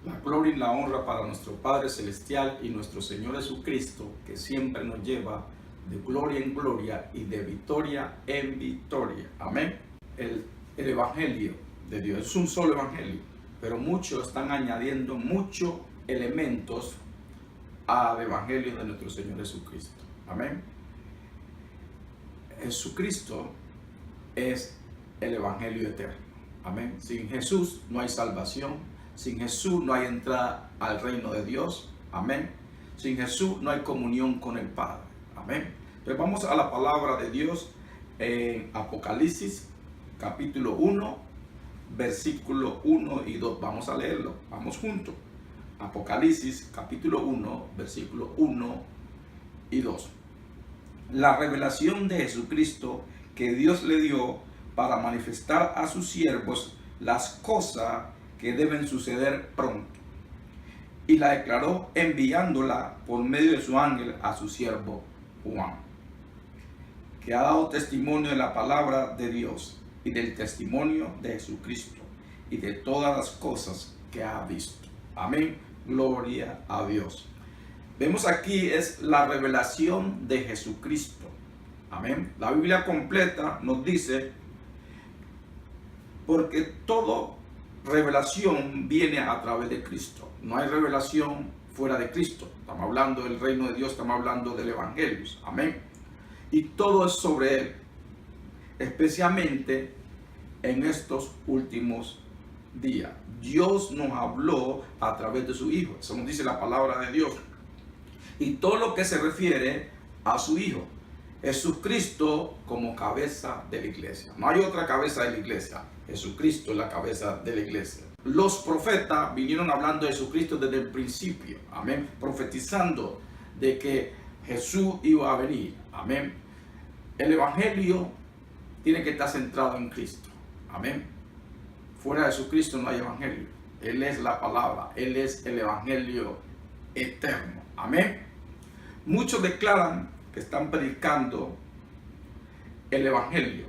La gloria y la honra para nuestro Padre Celestial y nuestro Señor Jesucristo, que siempre nos lleva de gloria en gloria y de victoria en victoria. Amén. El Evangelio de Dios es un solo Evangelio, pero muchos están añadiendo muchos elementos al Evangelio de nuestro Señor Jesucristo. Amén. Jesucristo es el Evangelio eterno. Amén. Sin Jesús no hay salvación. Sin Jesús no hay entrada al reino de Dios. Amén. Sin Jesús no hay comunión con el Padre. Amén. Entonces vamos a la palabra de Dios en Apocalipsis capítulo 1, versículo 1 y 2. Vamos a leerlo. Vamos juntos. Apocalipsis capítulo 1, versículo 1 y 2. La revelación de Jesucristo que Dios le dio para manifestar a sus siervos las cosas que deben suceder pronto, y la declaró enviándola por medio de su ángel a su siervo Juan, que ha dado testimonio de la palabra de Dios y del testimonio de Jesucristo y de todas las cosas que ha visto. Amén. Gloria a Dios. Vemos aquí es la revelación de Jesucristo. Amén. La Biblia completa nos dice, porque todo revelación viene a través de Cristo. No hay revelación fuera de Cristo. Estamos hablando del reino de Dios, estamos hablando del Evangelio. Amén. Y todo es sobre Él, especialmente en estos últimos días. Dios nos habló a través de su Hijo. Eso nos dice la palabra de Dios. Y todo lo que se refiere a su Hijo. Jesucristo como cabeza de la iglesia. No hay otra cabeza de la iglesia. Jesucristo es la cabeza de la iglesia. Los profetas vinieron hablando de Jesucristo desde el principio. Amén. Profetizando de que Jesús iba a venir. Amén. El Evangelio tiene que estar centrado en Cristo. Amén. Fuera de Jesucristo no hay Evangelio. Él es la palabra. Él es el Evangelio eterno. Amén. Muchos declaran que están predicando el Evangelio,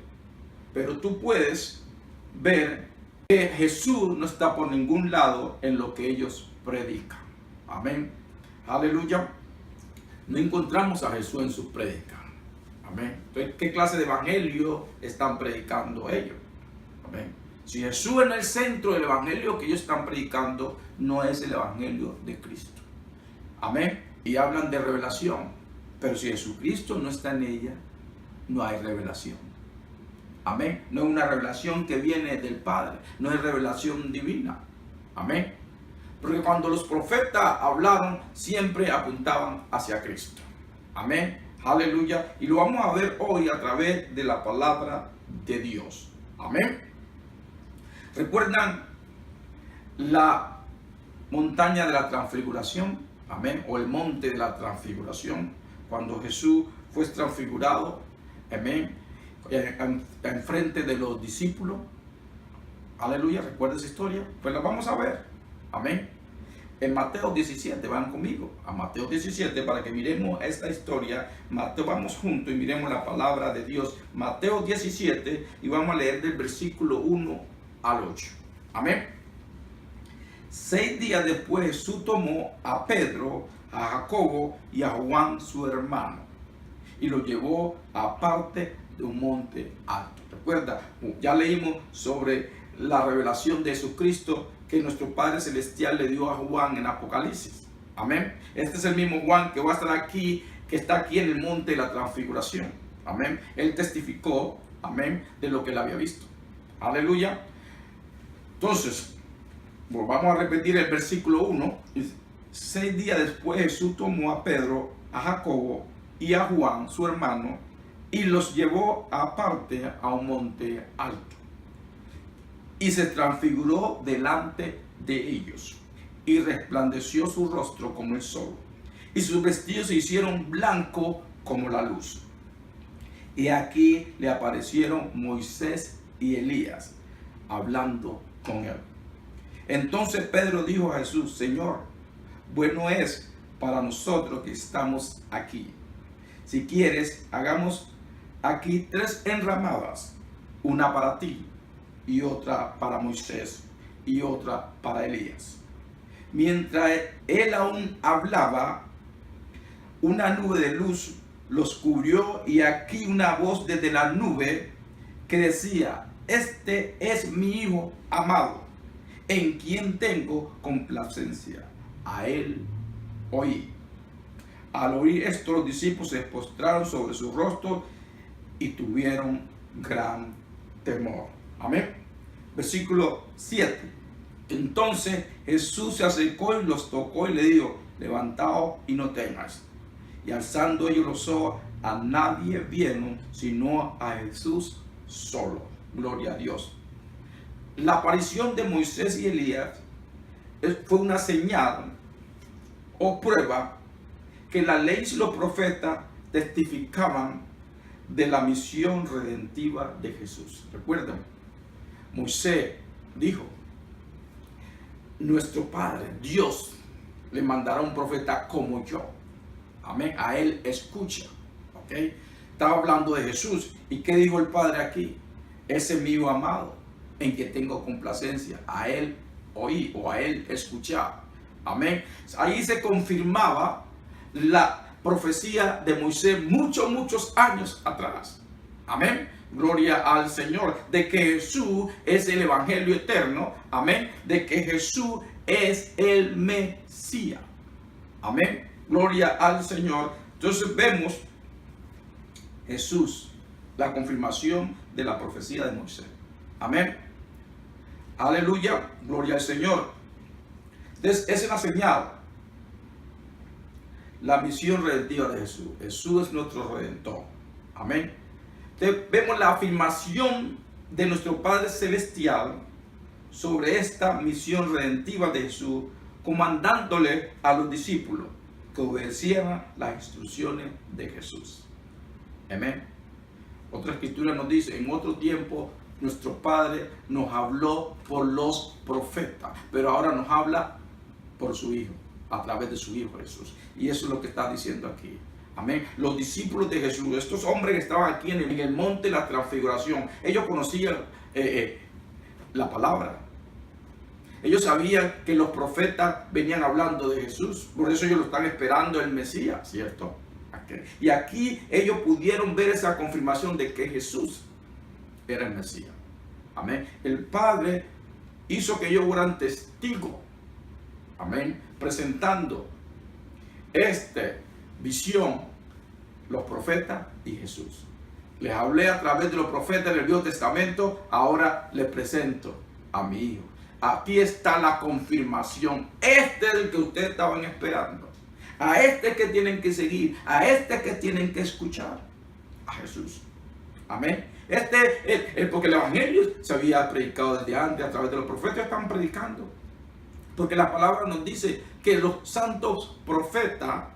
pero tú puedes ver que Jesús no está por ningún lado en lo que ellos predican. Amén. Aleluya. No encontramos a Jesús en sus prédicas. Amén. Entonces, ¿qué clase de evangelio están predicando ellos? Amén. Si Jesús es en el centro del evangelio que ellos están predicando, no es el evangelio de Cristo. Amén. Y hablan de revelación. Pero si Jesucristo no está en ella, no hay revelación. Amén. No es una revelación que viene del Padre. No es revelación divina. Amén. Porque cuando los profetas hablaron, siempre apuntaban hacia Cristo. Amén. Aleluya. Y lo vamos a ver hoy a través de la palabra de Dios. Amén. ¿Recuerdan la montaña de la transfiguración? Amén. O el monte de la transfiguración. Cuando Jesús fue transfigurado, amén, en frente de los discípulos. Aleluya, ¿recuerda esa historia? Pues la vamos a ver. Amén. En Mateo 17, van conmigo a Mateo 17 para que miremos esta historia. Mateo, vamos juntos y miremos la palabra de Dios. Mateo 17 y vamos a leer del versículo 1 al 8. Amén. 6 días después Jesús tomó a Pedro, a Jacobo y a Juan su hermano y lo llevó aparte de un monte alto. Recuerda, ya leímos sobre la revelación de Jesucristo que nuestro Padre Celestial le dio a Juan en Apocalipsis. Amén. Este es el mismo Juan que va a estar aquí, que está aquí en el monte de la transfiguración. Amén. Él testificó, amén, de lo que él había visto. Aleluya. Entonces, vamos a repetir el versículo 1. 6 días después Jesús tomó a Pedro, a Jacobo y a Juan, su hermano, y los llevó aparte a un monte alto. Y se transfiguró delante de ellos, y resplandeció su rostro como el sol, y sus vestidos se hicieron blancos como la luz. Y aquí le aparecieron Moisés y Elías, hablando con él. Entonces Pedro dijo a Jesús: Señor, bueno es para nosotros que estamos aquí. Si quieres, hagamos aquí 3 enramadas, una para ti, y otra para Moisés, y otra para Elías. Mientras él aún hablaba, una nube de luz los cubrió, y aquí una voz desde la nube que decía: este es mi Hijo amado, en quien tengo complacencia. A él oí. Al oír esto, los discípulos se postraron sobre su rostro y tuvieron gran temor. Amén. Versículo 7. Entonces Jesús se acercó y los tocó y le dijo: levantaos y no temas. Y alzando ellos los ojos, a nadie vieron sino a Jesús solo. Gloria a Dios. La aparición de Moisés y Elías fue una señal o prueba que la ley y los profetas testificaban de la misión redentiva de Jesús. Recuerden, Moisés dijo: nuestro Padre, Dios, le mandará un profeta como yo. Amén. A él escucha. ¿Ok? Estaba hablando de Jesús. ¿Y qué dijo el Padre aquí? Ese es mi Hijo amado, en que tengo complacencia. A él oí, o a él escuchar. Amén. Ahí se confirmaba la profecía de Moisés muchos años atrás. Amén. Gloria al Señor. De que Jesús es el evangelio eterno. Amén. De que Jesús es el Mesías. Amén. Gloria al Señor. Entonces vemos Jesús, la confirmación de la profecía de Moisés. Amén. Aleluya. Gloria al Señor. Entonces, esa es la señal. La misión redentiva de Jesús. Jesús es nuestro redentor. Amén. Entonces, vemos la afirmación de nuestro Padre Celestial sobre esta misión redentiva de Jesús, comandándole a los discípulos que obedecieran las instrucciones de Jesús. Amén. Otra escritura nos dice: en otro tiempo nuestro Padre nos habló por los profetas, pero ahora nos habla por su Hijo, a través de su Hijo Jesús. Y eso es lo que está diciendo aquí. Amén. Los discípulos de Jesús, estos hombres que estaban aquí en el monte de la transfiguración, ellos conocían la palabra. Ellos sabían que los profetas venían hablando de Jesús. Por eso ellos lo están esperando, el Mesías, ¿cierto? Okay. Y aquí ellos pudieron ver esa confirmación de que Jesús era el Mesías. Amén. El Padre hizo que ellos fueran testigos. Amén. Presentando esta visión, los profetas y Jesús. Les hablé a través de los profetas del Viejo Testamento. Ahora les presento a mi Hijo. Aquí está la confirmación. Este es el que ustedes estaban esperando. A este que tienen que seguir. A este que tienen que escuchar. A Jesús. Amén. Porque el evangelio se había predicado desde antes. A través de los profetas están predicando. Porque la palabra nos dice que los santos profetas,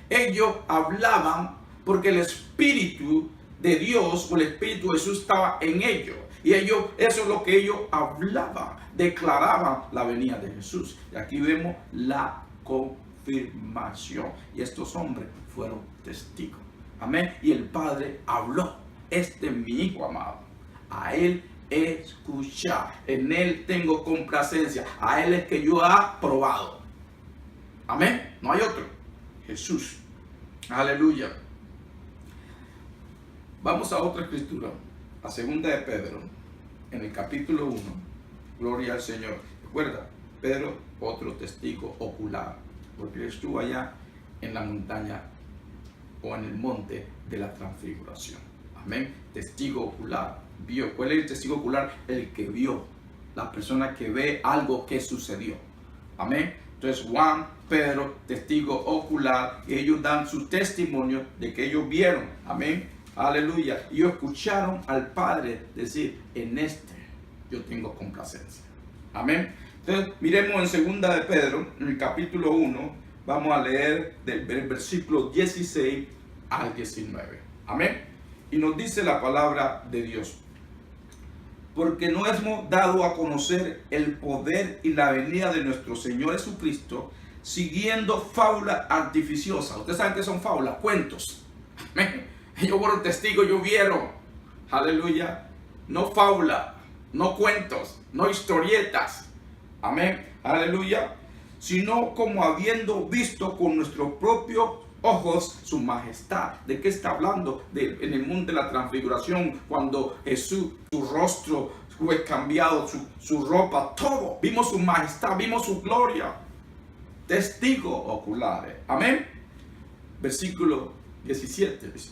ellos hablaban porque el Espíritu de Dios o el Espíritu de Jesús estaba en ellos. Y ellos, eso es lo que ellos hablaban, declaraban la venida de Jesús. Y aquí vemos la confirmación. Y estos hombres fueron testigos. Amén. Y el Padre habló: este es mi Hijo amado. A él escuchar. En él tengo complacencia. A él es que yo he aprobado. Amén. No hay otro. Jesús. Aleluya. Vamos a otra escritura. A segunda de Pedro, en el capítulo 1, gloria al Señor. Recuerda, Pedro, otro testigo ocular, porque estuvo allá en la montaña o en el monte de la transfiguración. Amén. Testigo ocular. Vio. ¿Cuál es el testigo ocular? El que vio. La persona que ve algo que sucedió. Amén. Entonces Juan, Pedro, testigo ocular, y ellos dan su testimonio de que ellos vieron. Amén. Aleluya. Y ellos escucharon al Padre decir: en este yo tengo complacencia. Amén. Entonces miremos en segunda de Pedro, en el capítulo 1, vamos a leer del versículo 16 al 19. Amén. Y nos dice la palabra de Dios: porque no hemos dado a conocer el poder y la venida de nuestro Señor Jesucristo siguiendo fábulas artificiosas. Ustedes saben que son fábulas, cuentos. Amén. Ellos fueron testigos, ellos vieron. Aleluya. No fábula, no cuentos, no historietas. Amén. Aleluya. sino como habiendo visto con nuestros propios ojos su majestad. ¿De qué está hablando? En el monte de la transfiguración, cuando Jesús, su rostro fue cambiado, su ropa, todo. Vimos su majestad, vimos su gloria. Testigos oculares. Amén. Versículo 17 dice: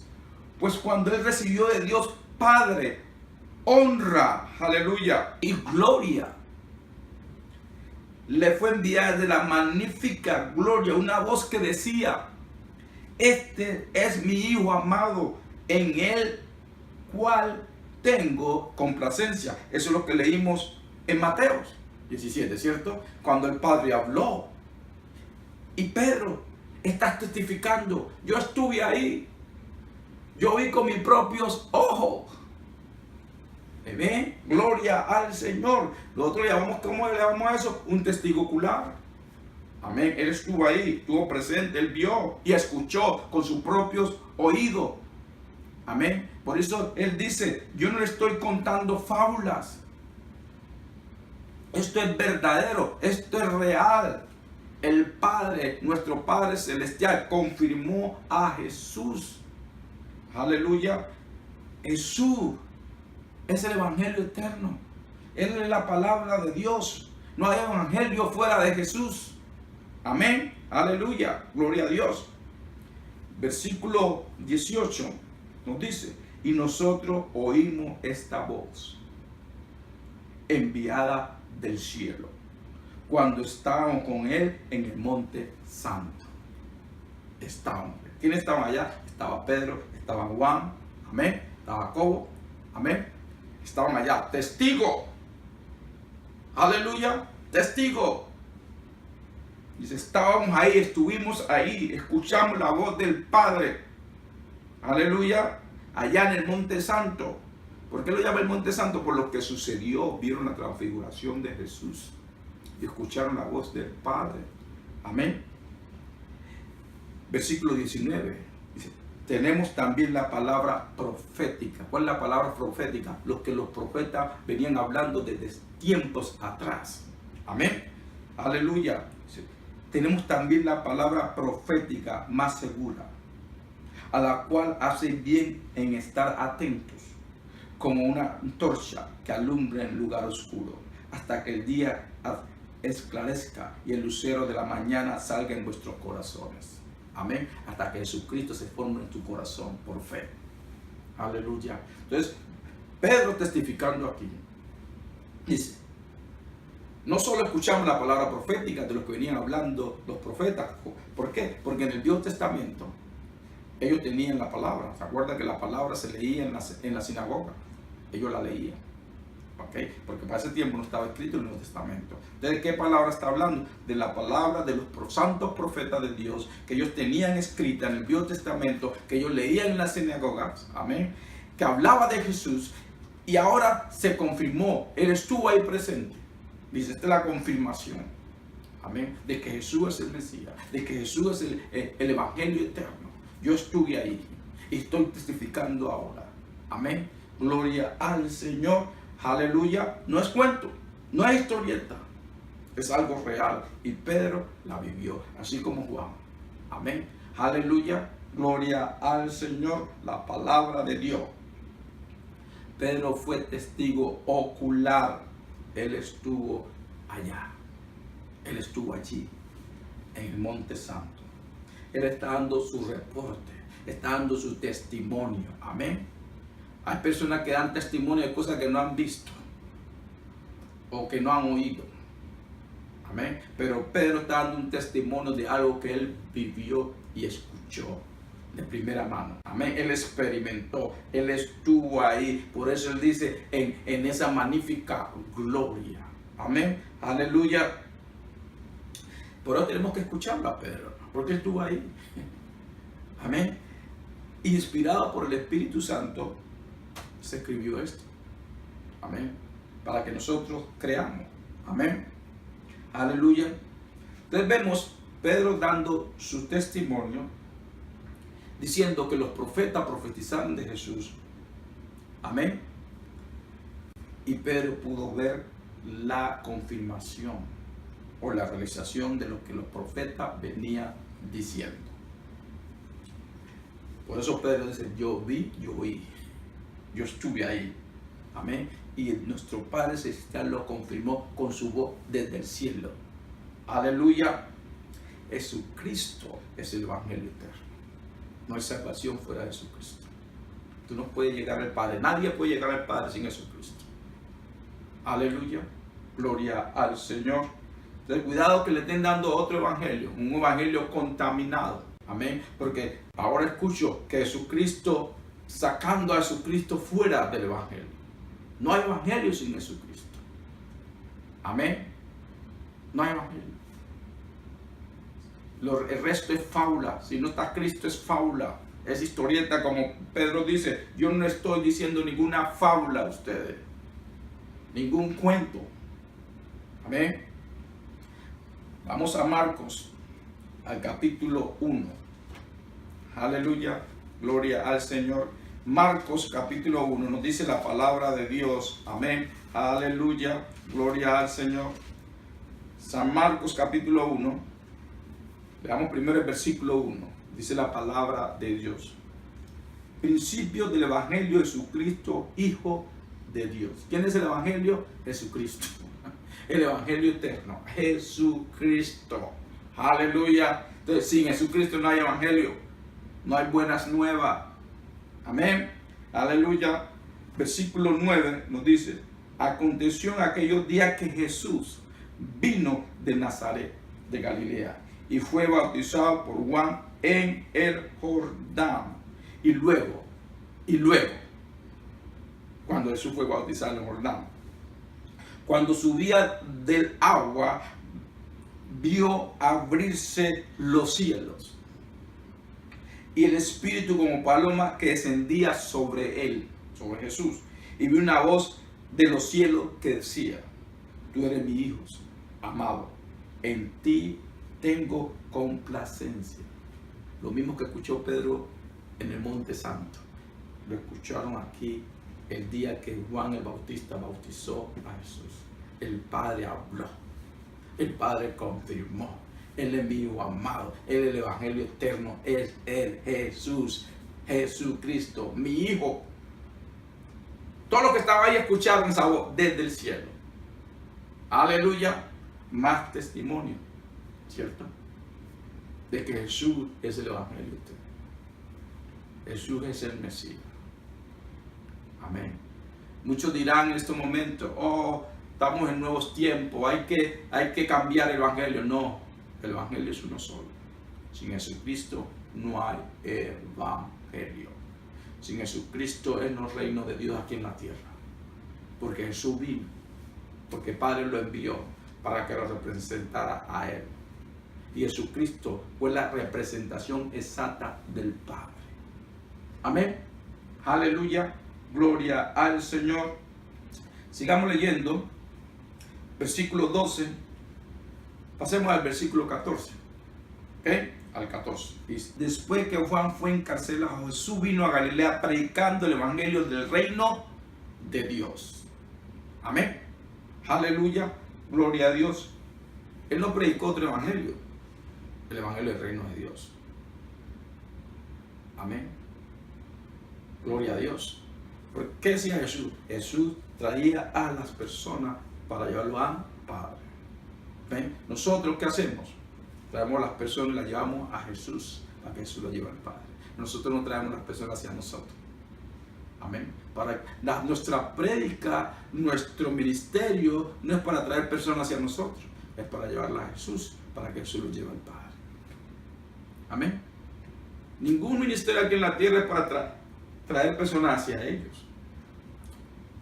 pues cuando él recibió de Dios Padre honra, aleluya, y gloria, le fue enviada de la magnífica gloria una voz que decía: este es mi Hijo amado, en el cual tengo complacencia. Eso es lo que leímos en Mateo 17, ¿cierto? Cuando el Padre habló. Y Pedro está testificando: yo estuve ahí, yo vi con mis propios ojos. ¿Ven? Gloria al Señor. Nosotros le llamamos, ¿cómo le llamamos a eso? Un testigo ocular. Amén. Él estuvo ahí, estuvo presente, él vio y escuchó con sus propios oídos. Amén. Por eso él dice: yo no le estoy contando fábulas. Esto es verdadero, esto es real. El Padre, nuestro Padre Celestial, confirmó a Jesús. Aleluya. Jesús es el evangelio eterno. Él es la palabra de Dios. No hay evangelio fuera de Jesús. Amén. Aleluya. Gloria a Dios. Versículo 18 nos dice: y nosotros oímos esta voz enviada del cielo cuando estábamos con él en el monte santo. Estábamos. ¿Quiénes estaban allá? Estaba Pedro, estaba Juan, amén, estaba Jacobo, amén. Estaban allá, testigo. Aleluya, testigo. Dice: estábamos ahí, estuvimos ahí, escuchamos la voz del Padre. Aleluya, allá en el monte santo. ¿Por qué lo llama el monte santo? Por lo que sucedió. Vieron la transfiguración de Jesús y escucharon la voz del Padre. Amén. Versículo 19 dice: tenemos también la palabra profética. ¿Cuál es la palabra profética? Lo que los profetas venían hablando desde tiempos atrás. Amén. Aleluya. Dice: tenemos también la palabra profética más segura, a la cual hace bien en estar atentos, como una antorcha que alumbra en lugar oscuro, hasta que el día esclarezca y el lucero de la mañana salga en vuestros corazones. Amén. Hasta que Jesucristo se forme en tu corazón por fe. Aleluya. Entonces, Pedro testificando aquí, dice: no solo escuchamos la palabra profética de lo que venían hablando los profetas. ¿Por qué? Porque en el Viejo Testamento ellos tenían la palabra. ¿Se acuerdan que la palabra se leía en la sinagoga? Ellos la leían. ¿Okay? Porque para ese tiempo no estaba escrito en el Nuevo Testamento. ¿De qué palabra está hablando? De la palabra de los santos profetas de Dios, que ellos tenían escrita en el Viejo Testamento, que ellos leían en las sinagogas. Amén. Que hablaba de Jesús y ahora se confirmó. Él estuvo ahí presente. Dice: esta es la confirmación. Amén. De que Jesús es el Mesías, de que Jesús es el evangelio eterno. Yo estuve ahí y estoy testificando ahora. Amén. Gloria al Señor. Aleluya. No es cuento, no es historieta, es algo real. Y Pedro la vivió, así como Juan. Amén. Aleluya. Gloria al Señor. La palabra de Dios. Pedro fue testigo ocular. Él estuvo allá. Él estuvo allí, en el Monte Santo. Él está dando su reporte, está dando su testimonio. Amén. Hay personas que dan testimonio de cosas que no han visto o que no han oído. Amén. Pero Pedro está dando un testimonio de algo que él vivió y escuchó de primera mano. Amén. Él experimentó, él estuvo ahí. Por eso él dice en esa magnífica gloria. Amén. Aleluya. Por eso tenemos que escucharlo a Pedro, porque él estuvo ahí. Amén. Inspirado por el Espíritu Santo, se escribió esto. Amén. Para que nosotros creamos. Amén. Aleluya. Entonces vemos Pedro dando su testimonio, diciendo que los profetas profetizaron de Jesús. Amén. Y Pedro pudo ver la confirmación o la realización de lo que los profetas venían diciendo. Por eso Pedro dice, yo vi, yo oí, yo estuve ahí. Amén. Y nuestro Padre Celestial lo confirmó con su voz desde el cielo. Aleluya. Jesucristo es el Evangelio eterno. No hay salvación fuera de Jesucristo. Tú no puedes llegar al Padre. Nadie puede llegar al Padre sin Jesucristo. Aleluya. Gloria al Señor. Entonces, cuidado que le estén dando otro evangelio. Un evangelio contaminado. Amén. Porque ahora escucho que Jesucristo, sacando a Jesucristo fuera del evangelio. No hay evangelio sin Jesucristo. Amén. No hay evangelio. El resto es fábula. Si no está Cristo es fábula. Es historieta, como Pedro dice. Yo no estoy diciendo ninguna fábula a ustedes. Ningún cuento. Amén. Vamos a Marcos, al capítulo 1. Aleluya. Gloria al Señor. Marcos capítulo 1 nos dice la palabra de Dios. Amén. Aleluya. Gloria al Señor. San Marcos capítulo 1. Veamos primero el versículo 1. Dice la palabra de Dios. Principio del Evangelio de Jesucristo, Hijo de Dios. ¿Quién es el Evangelio? Jesucristo. El Evangelio eterno. Jesucristo. Aleluya. Entonces, sin Jesucristo no hay Evangelio. No hay buenas nuevas. Amén. Aleluya. Versículo 9 nos dice: aconteció en aquellos días que Jesús vino de Nazaret, de Galilea, y fue bautizado por Juan en el Jordán. Y luego, cuando Jesús fue bautizado en el Jordán, cuando subía del agua, vio abrirse los cielos, y el Espíritu como paloma que descendía sobre él, sobre Jesús. Y vio una voz de los cielos que decía: tú eres mi Hijo amado, en ti tengo complacencia. Lo mismo que escuchó Pedro en el Monte Santo, lo escucharon aquí el día que Juan el Bautista bautizó a Jesús. El Padre habló, el Padre confirmó: Él es mi Hijo amado, Él es el Evangelio eterno, es Él, Jesús, Jesucristo, mi Hijo. Todo lo que estaba ahí escucharon esa voz desde el cielo. Aleluya. Más testimonio, ¿cierto?, de que Jesús es el Evangelio eterno. Jesús es el Mesías. Amén. Muchos dirán en estos momentos: oh, estamos en nuevos tiempos, hay que cambiar el Evangelio. No, el Evangelio es uno solo. Sin Jesucristo no hay Evangelio. Sin Jesucristo es no reino de Dios aquí en la tierra. Porque Jesús vino, porque el Padre lo envió para que lo representara a Él. Y Jesucristo fue la representación exacta del Padre. Amén. Aleluya. Gloria al Señor. Sigamos leyendo. Versículo 12. Pasemos al versículo 14. ¿Ok? Al 14. Dice: después que Juan fue encarcelado, Jesús vino a Galilea predicando el Evangelio del reino de Dios. Amén. Aleluya. Gloria a Dios. Él no predicó otro evangelio. El evangelio del reino de Dios. Amén. Gloria a Dios. ¿Por qué decía Jesús? Jesús traía a las personas para llevarlo al Padre. ¿Ven? Nosotros, ¿qué hacemos? Traemos a las personas y las llevamos a Jesús para que Jesús las lleve al Padre. Nosotros no traemos a las personas hacia nosotros. Amén. Nuestra prédica, nuestro ministerio no es para traer personas hacia nosotros, es para llevarlas a Jesús, para que Jesús los lleve al Padre. Amén. Ningún ministerio aquí en la tierra es para traer personas hacia ellos.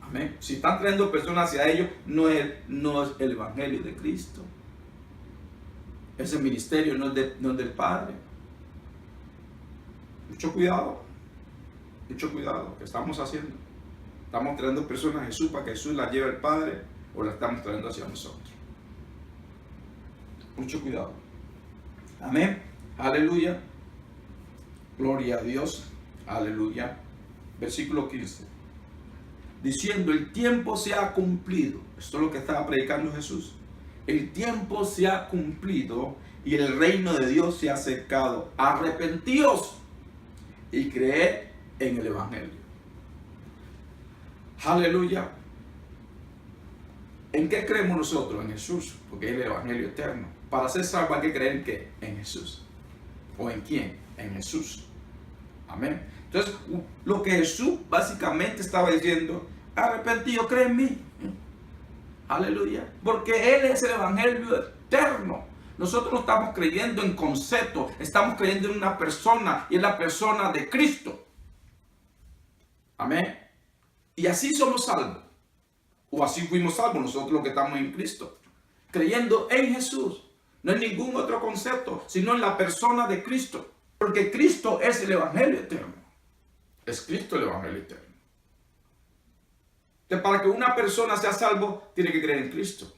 Amén. Si están trayendo personas hacia ellos, no es el Evangelio de Cristo. Ese ministerio no es del Padre. Mucho cuidado. Mucho cuidado, ¿qué estamos haciendo? ¿Estamos trayendo personas a Jesús para que Jesús las lleve al Padre, o las estamos trayendo hacia nosotros? Mucho cuidado. Amén. Aleluya. Gloria a Dios. Aleluya. Versículo 15. Diciendo: el tiempo se ha cumplido. Esto es lo que estaba predicando Jesús. el tiempo se ha cumplido y el reino de Dios se ha acercado. Arrepentíos y creed en el Evangelio. Aleluya. ¿En qué creemos nosotros? En Jesús, porque es el Evangelio eterno. Para ser salvo hay que creer en qué? En Jesús. ¿O en quién? En Jesús. Amén. Entonces, lo que Jesús básicamente estaba diciendo, arrepentido, cree en mí. Aleluya. Porque Él es el Evangelio eterno. Nosotros no estamos creyendo en conceptos, estamos creyendo en una persona, y es la persona de Cristo. Amén. Y así somos salvos. O así fuimos salvos nosotros los que estamos en Cristo. Creyendo en Jesús. No en ningún otro concepto, sino en la persona de Cristo. Porque Cristo es el Evangelio eterno. Es Cristo el Evangelio eterno. Entonces, para que una persona sea salvo, tiene que creer en Cristo.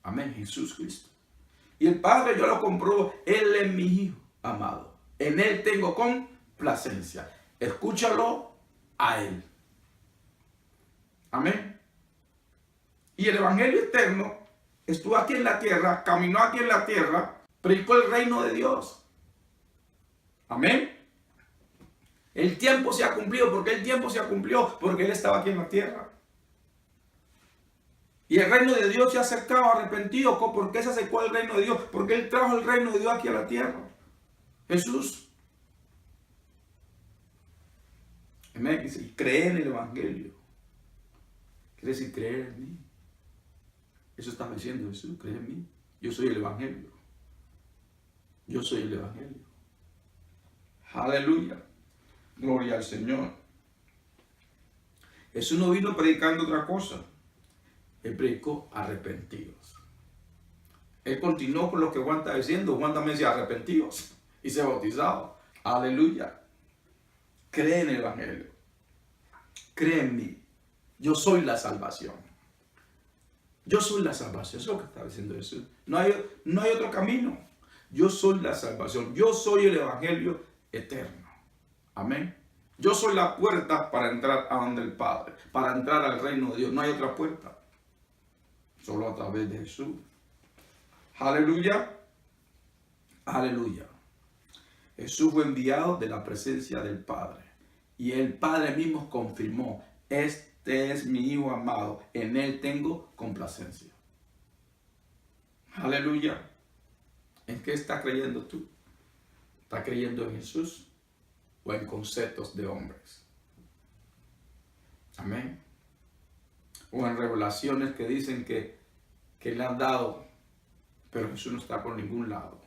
Amén, Jesús Cristo. Y el Padre, yo lo compruebo, Él es mi Hijo amado. En Él tengo complacencia. Escúchalo a Él. Amén. Y el Evangelio eterno estuvo aquí en la tierra, caminó aquí en la tierra, predicó el reino de Dios. Amén. El tiempo se ha cumplido. ¿Por qué el tiempo se ha cumplido? Porque Él estaba aquí en la tierra. Y el reino de Dios se ha acercado, arrepentido. ¿Por qué se acercó el reino de Dios? Porque Él trajo el reino de Dios aquí a la tierra. Jesús. Amén. Dice, cree en el Evangelio. Quiere decir creer en mí. Eso está diciendo Jesús, cree en mí. Yo soy el Evangelio. Yo soy el Evangelio. Aleluya. Gloria al Señor. Jesús no vino predicando otra cosa. Él predicó arrepentidos. Él continuó con lo que Juan está diciendo. Juan también decía arrepentidos y se bautizaba. Aleluya. Cree en el Evangelio. Cree en mí. Yo soy la salvación. Yo soy la salvación. Eso es lo que está diciendo Jesús. No hay otro camino. Yo soy la salvación. Yo soy el Evangelio eterno. Amén. Yo soy la puerta para entrar a donde el Padre. Para entrar al reino de Dios. No hay otra puerta. Solo a través de Jesús. Aleluya. Aleluya. Jesús fue enviado de la presencia del Padre. Y el Padre mismo confirmó. Este es mi Hijo amado. En Él tengo complacencia. Aleluya. ¿En qué estás creyendo tú? ¿Estás creyendo en Jesús o en conceptos de hombres? Amén. O en revelaciones que dicen que le han dado, pero Jesús no está por ningún lado.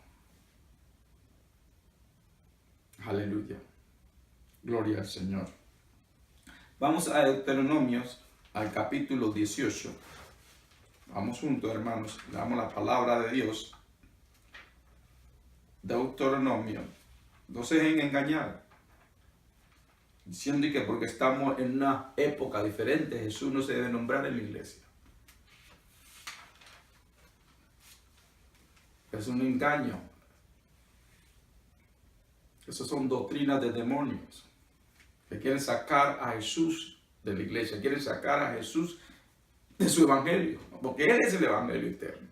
Aleluya. Gloria al Señor. Vamos a Deuteronomios, al capítulo 18. Vamos juntos, hermanos. Leamos la palabra de Dios. Deuteronomio. No se dejen engañar. Diciendo que porque estamos en una época diferente, Jesús no se debe nombrar en la iglesia. Es un engaño. Esas son doctrinas de demonios que quieren sacar a Jesús de la iglesia, quieren sacar a Jesús de su evangelio, porque Él es el evangelio eterno.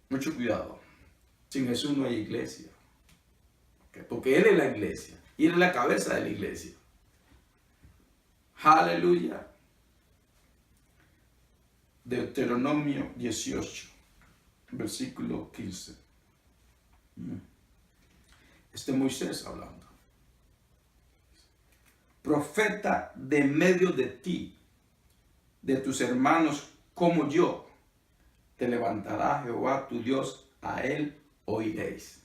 Mucho cuidado. Sin Jesús no hay iglesia, porque Él es la iglesia y Él es la cabeza de la iglesia. Aleluya. Deuteronomio 18, versículo 15. Este es Moisés hablando. Profeta de medio de ti, de tus hermanos como yo, te levantará Jehová tu Dios, a Él oiréis.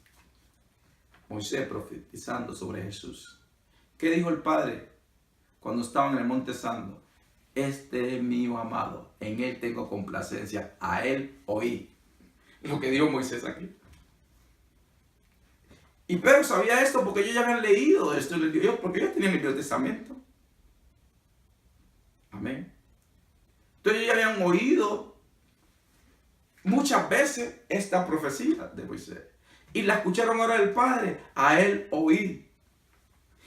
Moisés profetizando sobre Jesús. ¿Qué dijo el Padre cuando estaban en el monte santo? Este es mi Hijo amado, en Él tengo complacencia, a Él oí. Lo que dijo Moisés aquí. Y Pedro sabía esto porque ellos ya habían leído esto, porque ellos tenían el Nuevo Testamento. Amén. Entonces ellos ya habían oído muchas veces esta profecía de Moisés. Y la escucharon ahora del Padre, a Él oí.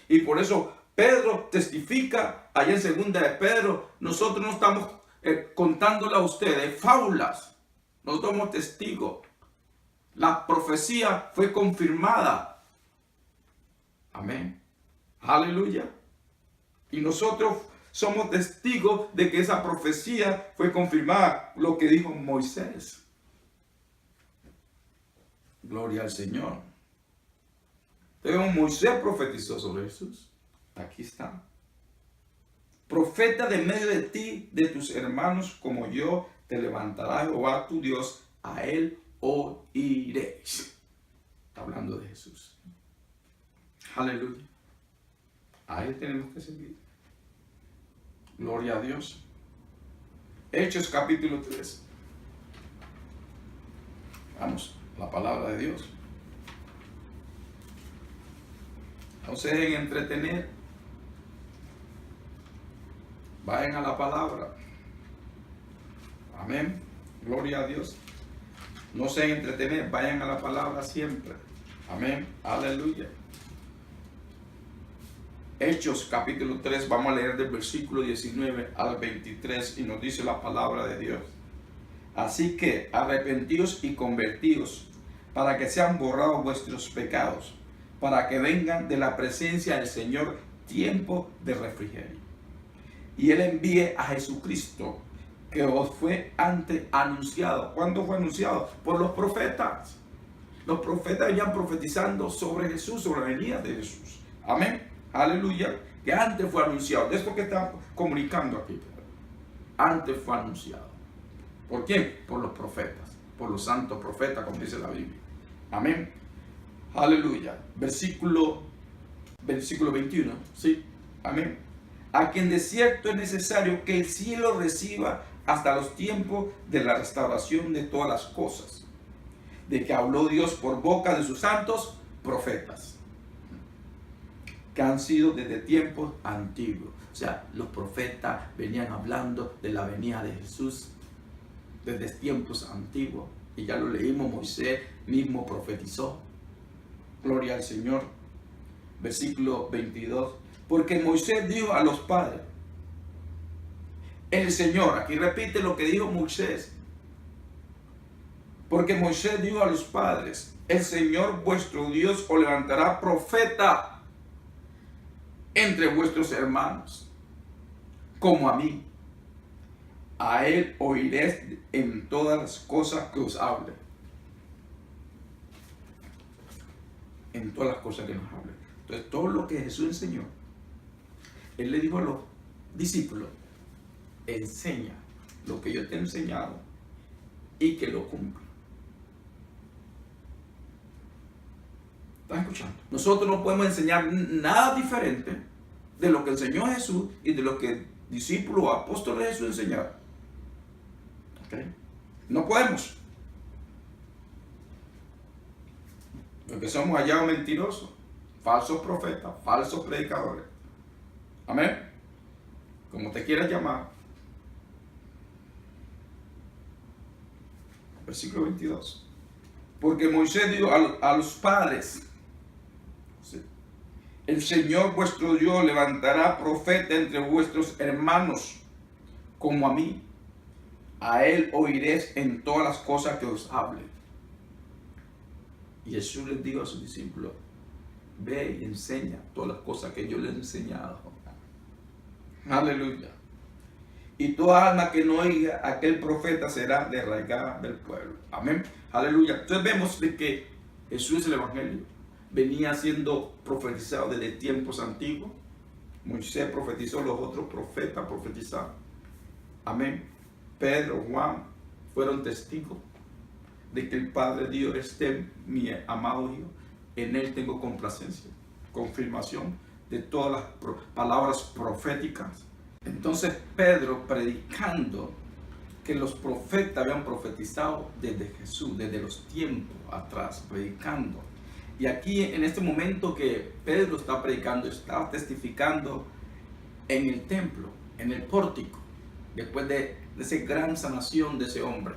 Y por eso Pedro testifica allá en segunda de Pedro, nosotros no estamos contándole a ustedes fábulas, Nosotros somos testigos. La profecía fue confirmada. Amén. Aleluya. Y nosotros somos testigos de que esa profecía fue confirmada. Lo que dijo Moisés. Gloria al Señor. Entonces Moisés profetizó sobre Jesús. Aquí está. Profeta de medio de ti, de tus hermanos, como yo, te levantará Jehová tu Dios, a él oiréis. Está hablando de Jesús. Aleluya. A él tenemos que seguir. Gloria a Dios. Hechos capítulo 3. Vamos, la palabra de Dios. No se dejen entretener. Vayan a la palabra. Amén. Gloria a Dios. No se dejen entretener. Vayan a la palabra siempre. Amén. Aleluya. Hechos capítulo 3. Vamos a leer del versículo 19 al 23. Y nos dice la palabra de Dios. Así que arrepentíos y convertíos, para que sean borrados vuestros pecados, para que vengan de la presencia del Señor tiempo de refrigerio. Y Él envíe a Jesucristo, que os fue antes anunciado. ¿Cuándo fue anunciado? Por los profetas. Los profetas venían profetizando sobre Jesús, sobre la venida de Jesús. Amén. Aleluya. Que antes fue anunciado. De esto que está comunicando aquí. Antes fue anunciado. ¿Por quién? Por los profetas. Por los santos profetas, como dice la Biblia. Amén. Aleluya. Versículo 21. Sí. Amén. A quien de cierto es necesario que el cielo reciba hasta los tiempos de la restauración de todas las cosas, de que habló Dios por boca de sus santos profetas, que han sido desde tiempos antiguos. O sea, los profetas venían hablando de la venida de Jesús desde tiempos antiguos. Y ya lo leímos, Moisés mismo profetizó. Gloria al Señor. Versículo 22. Porque Moisés dijo a los padres, el Señor, aquí repite lo que dijo Moisés. Porque Moisés dijo a los padres, el Señor vuestro Dios os levantará profeta entre vuestros hermanos, como a mí. A él oiréis en todas las cosas que os hable. En todas las cosas que nos hable. Entonces, todo lo que Jesús enseñó, Él le dijo a los discípulos, enseña lo que yo te he enseñado y que lo cumpla. ¿Estás escuchando? Nosotros no podemos enseñar nada diferente de lo que enseñó Jesús y de lo que discípulos o apóstoles de Jesús enseñaron. ¿Okay? No podemos. Porque somos hallados mentirosos, falsos profetas, falsos predicadores. Amén. Como te quieras llamar. Versículo 22. Porque Moisés dijo a los padres, ¿sí? El Señor vuestro Dios levantará profeta entre vuestros hermanos, como a mí. A él oiréis en todas las cosas que os hable. Y Jesús les dijo a sus discípulos, ve y enseña todas las cosas que yo les he enseñado. Aleluya. Y toda alma que no oiga a aquel profeta será desarraigada del pueblo. Amén. Aleluya. Entonces vemos de que Jesús, el Evangelio, venía siendo profetizado desde tiempos antiguos. Moisés profetizó, los otros profetas profetizaron. Amén. Pedro, Juan fueron testigos de que el Padre Dios esté mi amado Hijo. En él tengo complacencia, confirmación de todas las palabras proféticas. Entonces Pedro, predicando que los profetas habían profetizado desde Jesús, desde los tiempos atrás, predicando. Y aquí en este momento que Pedro está predicando, está testificando en el templo, en el pórtico, después de esa gran sanación de ese hombre,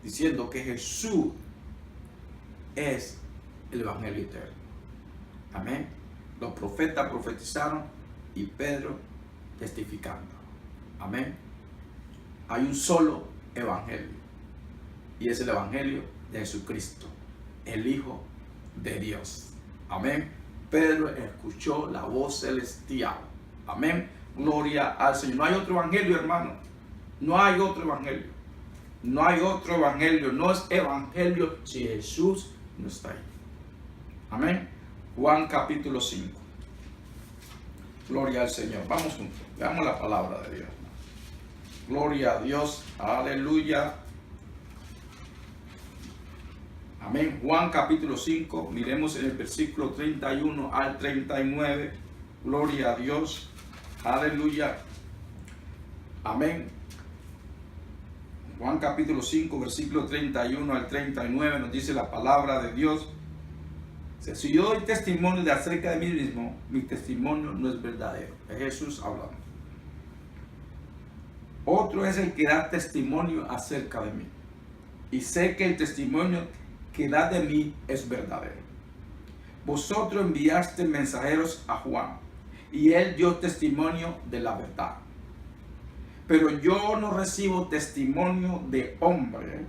diciendo que Jesús es el Evangelio eterno. Amén. Los profetas profetizaron y Pedro testificando. Amén. Hay un solo Evangelio. y es el evangelio de Jesucristo, el Hijo de Dios. Amén. Pedro escuchó la voz celestial. Amén. Gloria al Señor. No hay otro evangelio, hermano. No hay otro evangelio. No hay otro evangelio. No es evangelio si Jesús no está ahí. Amén. Juan capítulo 5. Gloria al Señor. Vamos juntos. Veamos la palabra de Dios. Gloria a Dios. Aleluya. Amén. Juan capítulo 5. Miremos en el versículo 31 al 39. Gloria a Dios. Aleluya. Amén. Juan capítulo 5, versículo 31 al 39 nos dice la palabra de Dios. Si yo doy testimonio de acerca de mí mismo, mi testimonio no es verdadero. Es Jesús hablando. Otro es el que da testimonio acerca de mí. Y sé que el testimonio que da de mí es verdadero. Vosotros enviaste mensajeros a Juan, y él dio testimonio de la verdad. Pero yo no recibo testimonio de hombre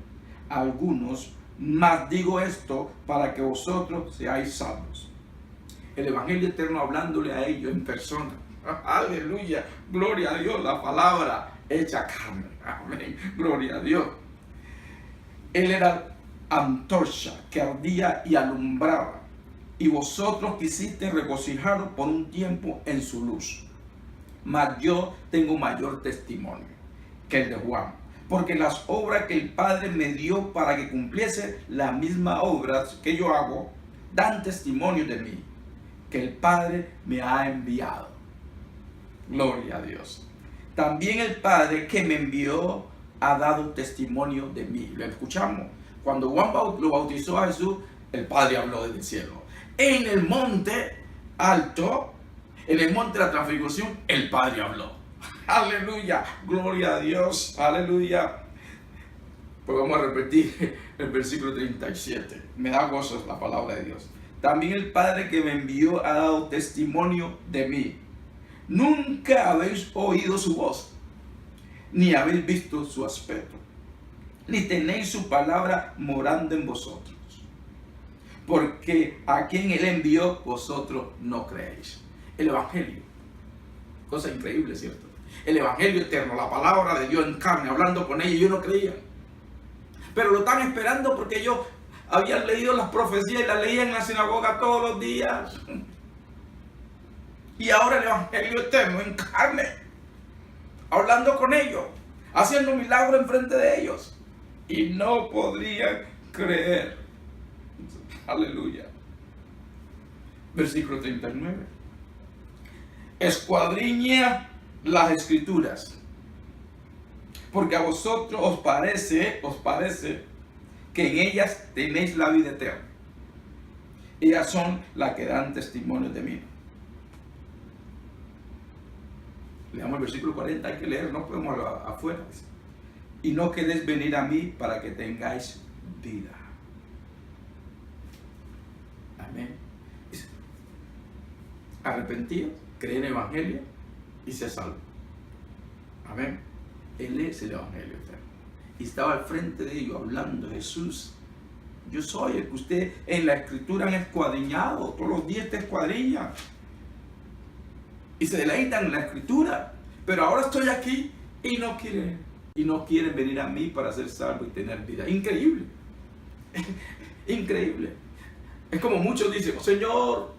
algunos, mas digo esto para que vosotros seáis salvos. El evangelio eterno hablándole a ellos en persona. Aleluya, gloria a Dios, la palabra hecha carne. Amén, gloria a Dios. Él era antorcha que ardía y alumbraba, y vosotros quisiste regocijaros por un tiempo en su luz. Mas yo tengo mayor testimonio que el de Juan, porque las obras que el Padre me dio para que cumpliese las mismas obras que yo hago, dan testimonio de mí, que el Padre me ha enviado. Gloria a Dios. También el Padre que me envió ha dado testimonio de mí. Lo escuchamos. Cuando Juan lo bautizó a Jesús, el Padre habló desde el cielo. En el monte alto, en el monte de la transfiguración, el Padre habló. Aleluya, gloria a Dios, aleluya. Pues vamos a repetir el versículo 37. Me da gozo la palabra de Dios. También el Padre que me envió ha dado testimonio de mí. Nunca habéis oído su voz, ni habéis visto su aspecto, ni tenéis su palabra morando en vosotros. Porque a quien él envió, vosotros no creéis. El evangelio, cosa increíble, ¿cierto? El evangelio eterno, la palabra de Dios en carne, hablando con ellos, yo no creía. Pero lo están esperando porque ellos habían leído las profecías y las leían en la sinagoga todos los días. Y ahora el evangelio eterno en carne, hablando con ellos, haciendo milagros enfrente de ellos. Y no podrían creer. Aleluya. Versículo 39. Escuadriña las escrituras, porque a vosotros os parece que en ellas tenéis la vida eterna. Ellas son las que dan testimonio de mí. Leamos el versículo 40, hay que leer, no podemos hablar afuera. Y no queréis venir a mí para que tengáis vida. Amén. Arrepentidos, creen en el evangelio y se salvan. Amén. Él es el evangelio eterno. Y estaba al frente de ellos hablando Jesús. Yo soy el que usted en la escritura han escuadriñado. Todos los días te escuadrillan. Y se deleitan en la escritura. Pero ahora estoy aquí y no quieren venir a mí para ser salvo y tener vida. Increíble. Increíble. Es como muchos dicen, oh, Señor,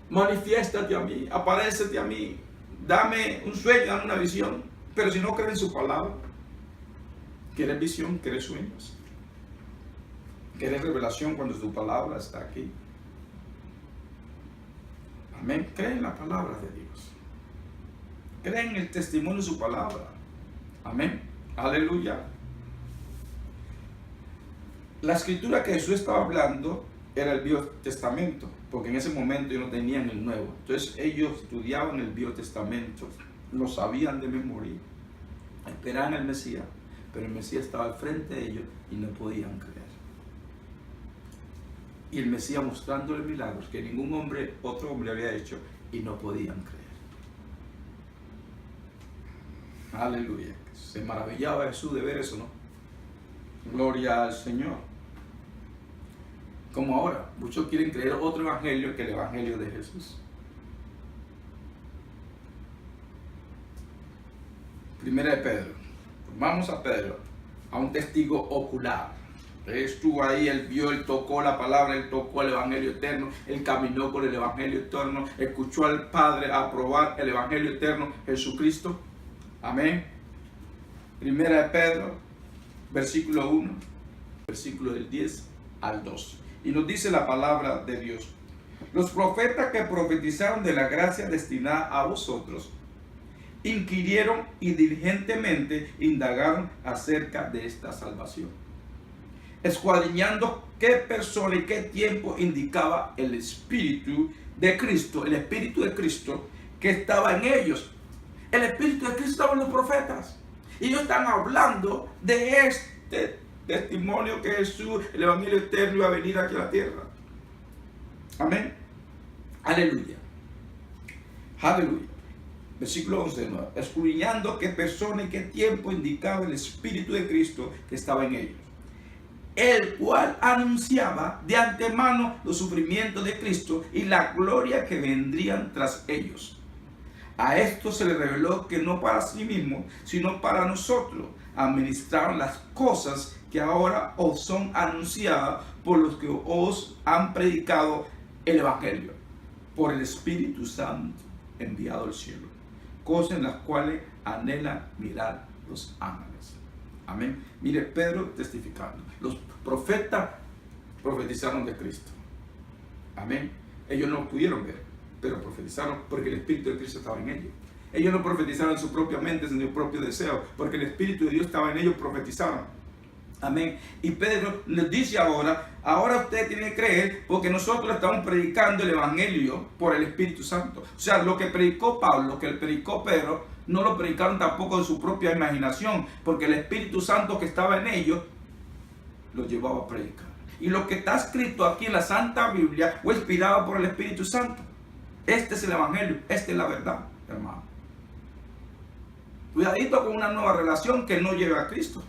manifiéstate a mí, aparécete a mí, dame un sueño, dame una visión. Pero si no creen en su palabra, ¿quieres visión? ¿Quieres sueños? ¿Quieres revelación cuando tu palabra está aquí? Amén. Creen en la palabra de Dios. Creen en el testimonio de su palabra. Amén. Aleluya. La escritura que Jesús estaba hablando era el Viejo Testamento, porque en ese momento ellos no tenían el Nuevo. Entonces ellos estudiaban el Viejo Testamento, lo sabían de memoria, esperaban al Mesías, pero el Mesías estaba al frente de ellos y no podían creer. Y el Mesías mostrándole milagros que ningún hombre, otro hombre había hecho, y no podían creer. Aleluya. Se maravillaba Jesús de ver eso, ¿no? Gloria al Señor. Como ahora, muchos quieren creer otro evangelio que el evangelio de Jesús. Primera de Pedro. Vamos a Pedro, a un testigo ocular. Él estuvo ahí, él vio, él tocó la palabra, él tocó el evangelio eterno, él caminó con el evangelio eterno, escuchó al Padre aprobar el evangelio eterno, Jesucristo. Amén. Primera de Pedro, versículo 1, versículo del 10 al 12. Y nos dice la palabra de Dios: los profetas que profetizaron de la gracia destinada a vosotros, inquirieron y diligentemente indagaron acerca de esta salvación, escuadriñando qué persona y qué tiempo indicaba el Espíritu de Cristo, el Espíritu de Cristo que estaba en ellos. El Espíritu de Cristo estaba en los profetas. Y ellos están hablando de este testimonio que Jesús, el Evangelio eterno, iba a venir aquí a la tierra. Amén. Aleluya. Aleluya. Versículo 11 de nuevo. Escudriñando qué persona y qué tiempo indicaba el Espíritu de Cristo que estaba en ellos, el cual anunciaba de antemano los sufrimientos de Cristo y la gloria que vendrían tras ellos. A esto se le reveló que no para sí mismo, sino para nosotros, administraron las cosas que ahora os son anunciadas por los que os han predicado el Evangelio, por el Espíritu Santo enviado al cielo, cosas en las cuales anhelan mirar los ángeles. Amén. Mire, Pedro testificando. Los profetas profetizaron de Cristo. Amén. Ellos no pudieron ver, pero profetizaron porque el Espíritu de Cristo estaba en ellos. Ellos no profetizaron en su propia mente, en su propio deseo, porque el Espíritu de Dios estaba en ellos, profetizaron. Amén. Y Pedro les dice ahora usted tiene que creer, porque nosotros estamos predicando el Evangelio por el Espíritu Santo. O sea, lo que predicó Pablo, lo que predicó Pedro, no lo predicaron tampoco de su propia imaginación, porque el Espíritu Santo que estaba en ellos los llevaba a predicar. Y lo que está escrito aquí en la Santa Biblia fue inspirado por el Espíritu Santo. Este es el Evangelio, esta es la verdad, hermano. Cuidadito con una nueva relación que no lleve a Cristo.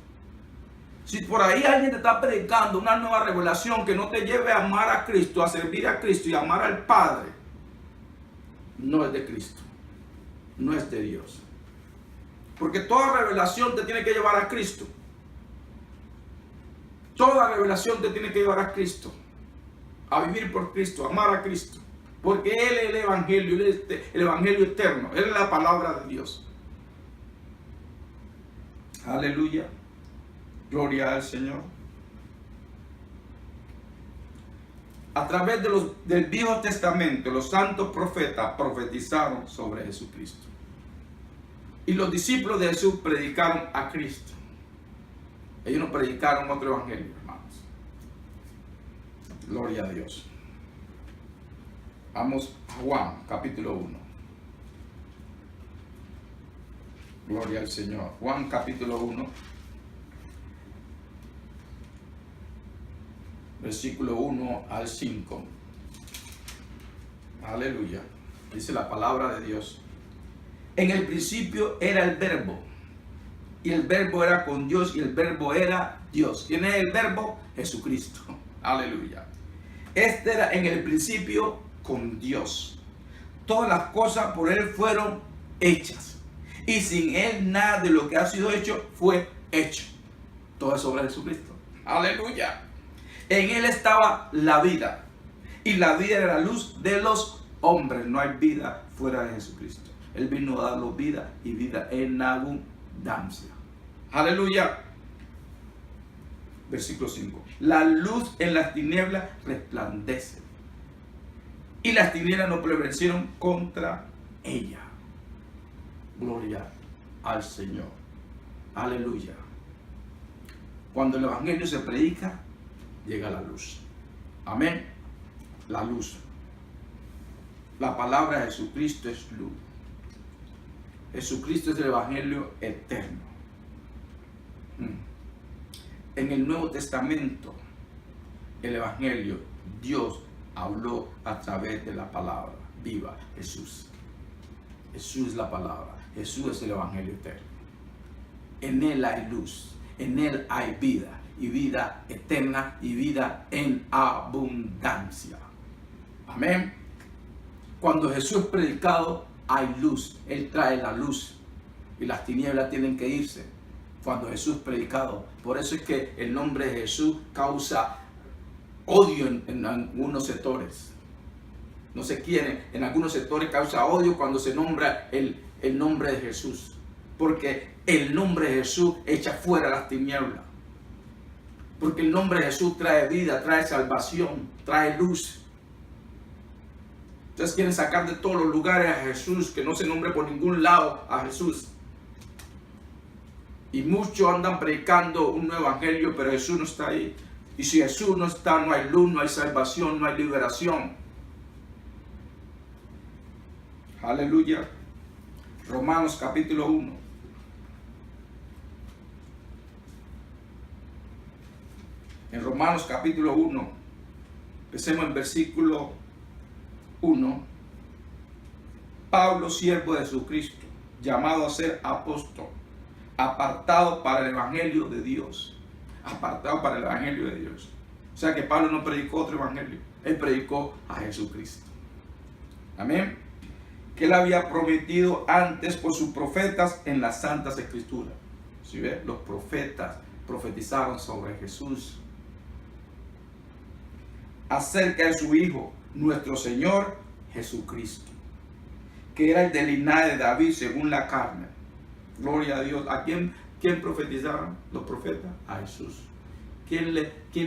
Si por ahí alguien te está predicando una nueva revelación que no te lleve a amar a Cristo, a servir a Cristo y a amar al Padre, no es de Cristo, no es de Dios. Porque toda revelación te tiene que llevar a Cristo. Toda revelación te tiene que llevar a Cristo, a vivir por Cristo, a amar a Cristo. Porque Él es el Evangelio, Él es el Evangelio eterno, Él es la palabra de Dios. Aleluya. Gloria al Señor. A través del Viejo Testamento, los santos profetas profetizaron sobre Jesucristo. Y los discípulos de Jesús predicaron a Cristo. Ellos no predicaron otro evangelio, hermanos. Gloria a Dios. Vamos a Juan, capítulo 1. Gloria al Señor. Juan, capítulo 1. Versículo 1 al 5. Aleluya. Dice la palabra de Dios: en el principio era el Verbo, y el Verbo era con Dios, y el Verbo era Dios. ¿Quién es el Verbo? Jesucristo. Aleluya. Este era en el principio con Dios. Todas las cosas por Él fueron hechas, y sin Él nada de lo que ha sido hecho fue hecho. Todo es sobre Jesucristo. Aleluya. En Él estaba la vida, y la vida era la luz de los hombres. No hay vida fuera de Jesucristo. Él vino a darnos vida y vida en abundancia. Aleluya. Versículo 5. La luz en las tinieblas resplandece, y las tinieblas no prevalecieron contra ella. Gloria al Señor. Aleluya. Cuando el Evangelio se predica, llega la luz. Amén. La luz. La palabra de Jesucristo es luz. Jesucristo es el Evangelio eterno. En el Nuevo Testamento, el Evangelio, Dios habló a través de la palabra viva, Jesús. Jesús es la palabra. Jesús es el Evangelio eterno. En Él hay luz. En Él hay vida. y vida eterna y vida en abundancia. Amén. Cuando Jesús es predicado, hay luz. Él trae la luz y las tinieblas tienen que irse cuando Jesús es predicado. Por eso es que el nombre de Jesús causa odio en algunos sectores. No se quiere, en algunos sectores causa odio cuando se nombra el nombre de Jesús. Porque el nombre de Jesús echa fuera las tinieblas. Porque el nombre de Jesús trae vida, trae salvación, trae luz. Ustedes quieren sacar de todos los lugares a Jesús, que no se nombre por ningún lado a Jesús. Y muchos andan predicando un nuevo evangelio, pero Jesús no está ahí. Y si Jesús no está, no hay luz, no hay salvación, no hay liberación. Aleluya. Romanos capítulo 1. En Romanos capítulo 1, empecemos en versículo 1. Pablo, siervo de Jesucristo, llamado a ser apóstol, apartado para el evangelio de Dios. Apartado para el evangelio de Dios. O sea que Pablo no predicó otro evangelio, él predicó a Jesucristo. Amén. Que él había prometido antes por sus profetas en las santas escrituras. ¿Sí ve? Los profetas profetizaron sobre Jesús acerca de su Hijo, nuestro Señor Jesucristo, que era el del linaje de David según la carne. Gloria a Dios. ¿A quién profetizaron los profetas? A Jesús. ¿Quién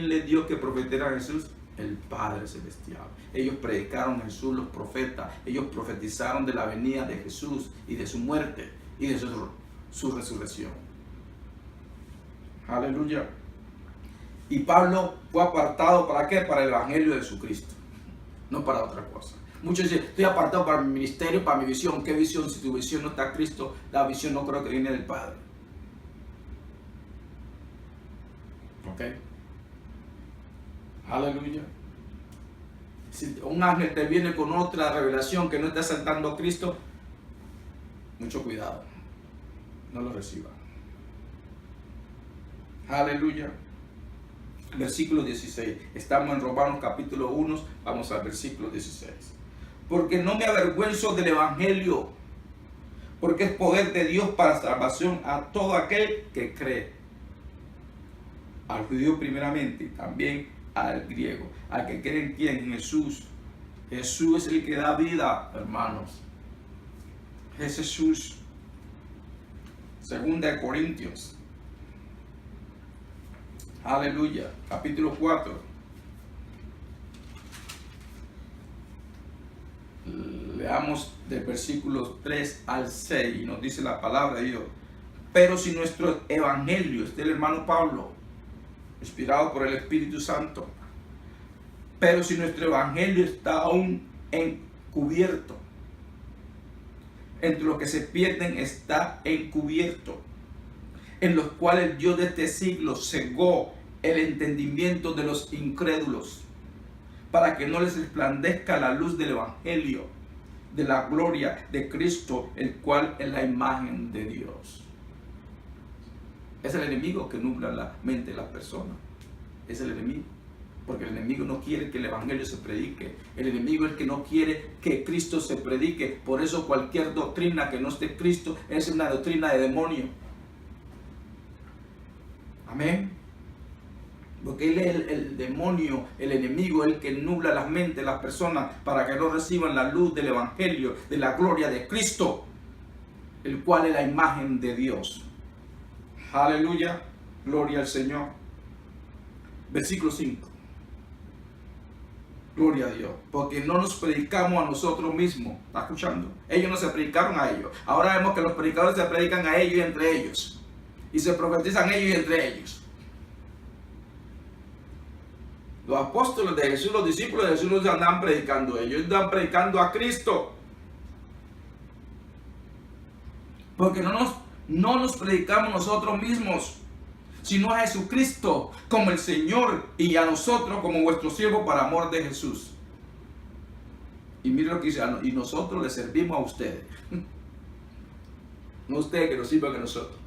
le dio que profetizara a Jesús? El Padre Celestial. Ellos predicaron a Jesús, los profetas. Ellos profetizaron de la venida de Jesús y de su muerte y de su resurrección. Aleluya. Y Pablo fue apartado ¿para qué? Para el evangelio de Jesucristo, no para otra cosa. Muchos dicen, estoy apartado para mi ministerio, para mi visión. ¿Qué visión? Si tu visión no está en Cristo, la visión no creo que viene del Padre. ¿Ok? Aleluya. Si un ángel te viene con otra revelación que no está saltando a Cristo, mucho cuidado. No lo reciba. Aleluya. Versículo 16. Estamos en Romanos capítulo 1. Vamos al versículo 16. Porque no me avergüenzo del evangelio, porque es poder de Dios para salvación a todo aquel que cree. Al judío primeramente y también al griego. Al que cree en quién, en Jesús. Jesús es el que da vida, hermanos. Es Jesús. Segunda de Corintios. Aleluya. Capítulo 4. Leamos del versículo 3 al 6 y nos dice la palabra de Dios. Pero si nuestro evangelio es del hermano Pablo, inspirado por el Espíritu Santo, pero si nuestro evangelio está aún encubierto, entre los que se pierden está encubierto, en los cuales el Dios de este siglo cegó el entendimiento de los incrédulos, para que no les resplandezca la luz del evangelio de la gloria de Cristo, el cual es la imagen de Dios. Es el enemigo que nubla la mente de las personas. Es el enemigo. Porque el enemigo no quiere que el evangelio se predique. El enemigo es el que no quiere que Cristo se predique. Por eso cualquier doctrina que no esté en Cristo es una doctrina de demonio. Amén. Porque él es el demonio, el enemigo, el que nubla las mentes de las personas para que no reciban la luz del evangelio, de la gloria de Cristo, el cual es la imagen de Dios. Aleluya, gloria al Señor. Versículo 5. Gloria a Dios, porque no nos predicamos a nosotros mismos. ¿Está escuchando? Ellos no se predicaron a ellos. Ahora vemos que los predicadores se predican a ellos y entre ellos. Y se profetizan ellos y entre ellos. Los apóstoles de Jesús, los discípulos de Jesús no se andan predicando ellos, andan predicando a Cristo. Porque no nos predicamos nosotros mismos, sino a Jesucristo como el Señor y a nosotros como vuestro siervo para amor de Jesús. Y mire lo que dice, y nosotros le servimos a ustedes. No ustedes que nos sirvan a nosotros.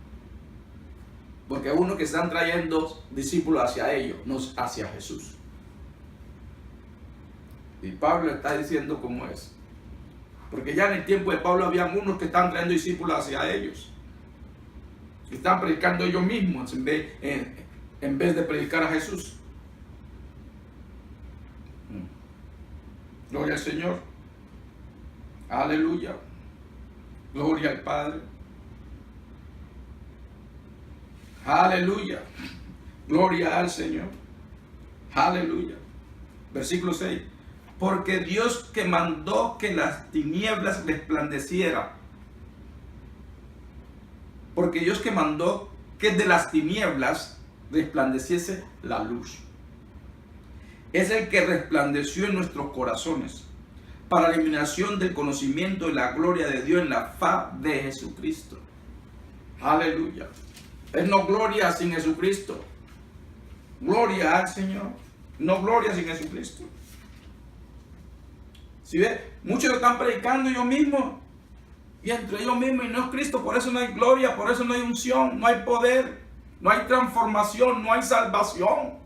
Porque uno que están trayendo discípulos hacia ellos, no hacia Jesús. Y Pablo está diciendo cómo es. Porque ya en el tiempo de Pablo habían unos que están trayendo discípulos hacia ellos. Que están predicando ellos mismos en vez de predicar a Jesús. Gloria al Señor. Aleluya. Gloria al Padre. Aleluya. Gloria al Señor. Aleluya. Versículo 6. Porque Dios que mandó que las tinieblas resplandeciera. Porque Dios que mandó que de las tinieblas resplandeciese la luz. Es el que resplandeció en nuestros corazones para la iluminación del conocimiento de la gloria de Dios en la faz de Jesucristo. Aleluya. Es no gloria sin Jesucristo. Gloria al Señor. No gloria sin Jesucristo. Si ve, muchos están predicando ellos mismos. Y entre ellos mismos y no es Cristo. Por eso no hay gloria, por eso no hay unción, no hay poder, no hay transformación, no hay salvación.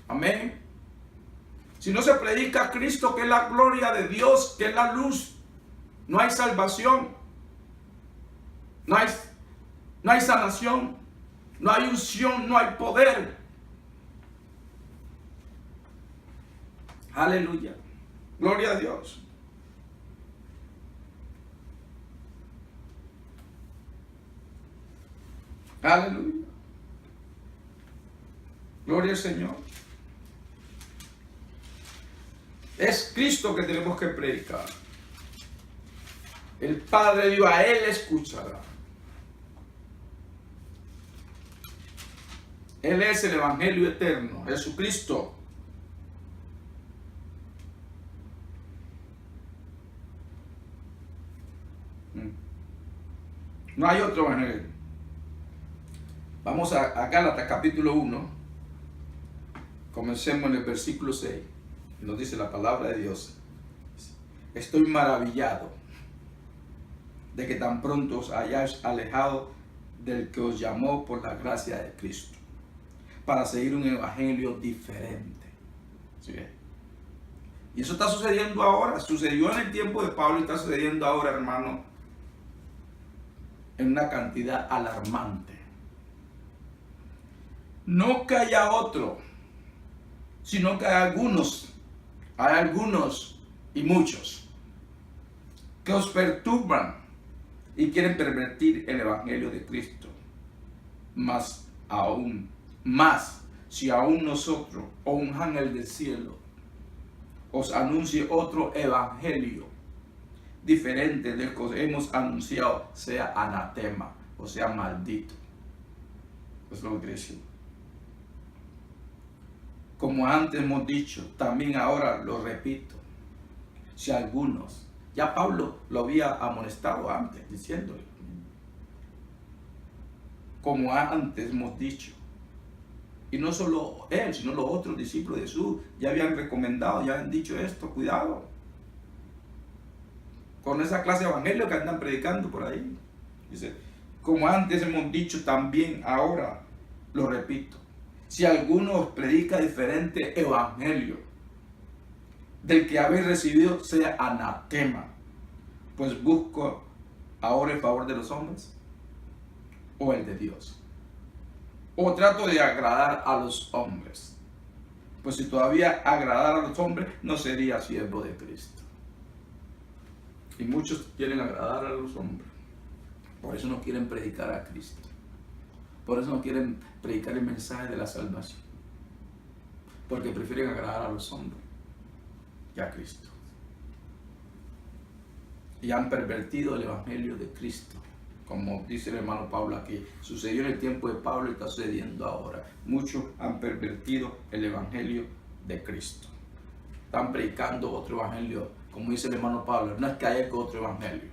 Amén. Si no se predica a Cristo, que es la gloria de Dios, que es la luz, no hay salvación, no hay sanación, no hay unción, no hay poder. Aleluya. Gloria a Dios. Aleluya. Gloria al Señor. Es Cristo que tenemos que predicar. El Padre Dios, a Él escuchará. Él es el Evangelio eterno, Jesucristo. No hay otro evangelio. Vamos a Gálatas capítulo 1. Comencemos en el versículo 6. Nos dice la palabra de Dios. Estoy maravillado de que tan pronto os hayáis alejado del que os llamó por la gracia de Cristo, para seguir un evangelio diferente. ¿Sí? Y eso está sucediendo ahora. Sucedió en el tiempo de Pablo y está sucediendo ahora, hermano, en una cantidad alarmante. No que haya otro, sino que hay algunos y muchos que os perturban y quieren pervertir el evangelio de Cristo. Más, si aún nosotros o un ángel del cielo os anuncie otro evangelio diferente del que hemos anunciado, sea anatema, o sea maldito. Es lo que quiere decir. Como antes hemos dicho, también ahora lo repito. Si algunos, ya Pablo lo había amonestado antes, diciéndole, como antes hemos dicho, y no solo él, sino los otros discípulos de Jesús, ya habían recomendado, ya habían dicho esto, cuidado con esa clase de evangelio que andan predicando por ahí. Dice, como antes hemos dicho, también ahora lo repito. Si alguno os predica diferente evangelio del que habéis recibido, sea anatema. Pues busco ahora el favor de los hombres o el de Dios. O trato de agradar a los hombres. Pues si todavía agradara a los hombres, no sería siervo de Cristo. Y muchos quieren agradar a los hombres. Por eso no quieren predicar a Cristo. Por eso no quieren predicar el mensaje de la salvación. Porque prefieren agradar a los hombres que a Cristo. Y han pervertido el evangelio de Cristo. Como dice el hermano Pablo aquí. Sucedió en el tiempo de Pablo y está sucediendo ahora. Muchos han pervertido el evangelio de Cristo. Están predicando otro evangelio. Como dice el hermano Pablo, no es que haya otro evangelio,